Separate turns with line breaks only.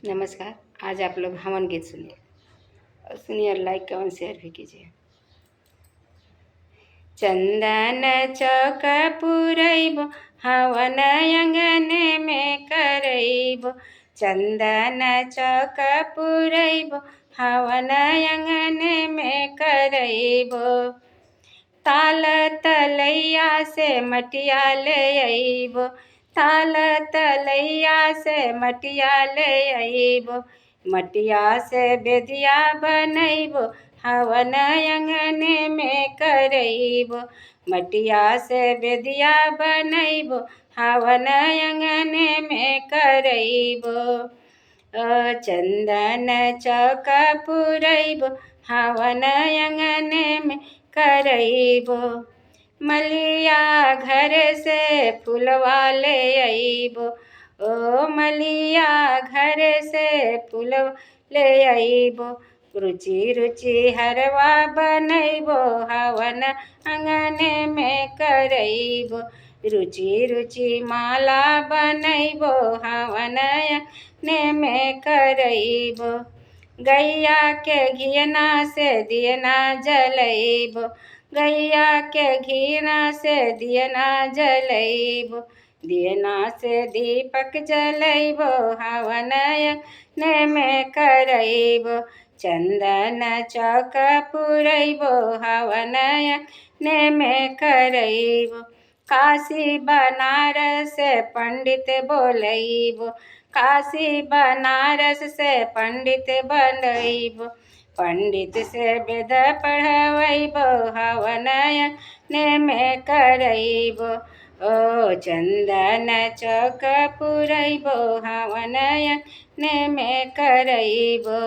नमस्कार। आज आप लोग हवन गीत सुनिए और सुनिए और लाइक कमेंट शेयर भी कीजिए। चंदन चौक पुरैबो हवन अंगन में करैबो। चंदन चौक पुरैबो हवन अंगन में करैबो। ताल तलैया से मटिया ले अइबो। ताल तलैया से मटिया ले अइबो। मटिया से बेदिया बनैबो हवन अंगन में करैबो। मटिया से बेदिया बनैबो हवन अंगन में करैबो। चंदन चौक पुरैबो हवन अंगन में करैबो। मलिया घर से फुलवा ले अइबो। ओ मलिया घर से फुलवा ले अइबो। रुचि रुचि हरवा बनैबो हवन अंगन में करैबो। रुचि रुचि माला बनैबो हवन अंगन में करैबो। गैया के घियना से दियना जलैबो। गैया के घियना से दियना जलैबो। दियना से दीपक जलैबो हवन अंगन में करैबो। चंदन चौक पुरैबो हवन अंगन में करैबो। काशी बनारस से पंडित बोलैबो। काशी बनारस से पंडित बनैबो। पंडित से वेद पढ़वैबो हवन अंगन में करैबो। ओ चंदन चौक पुरैबो हवन अंगन में करैबो।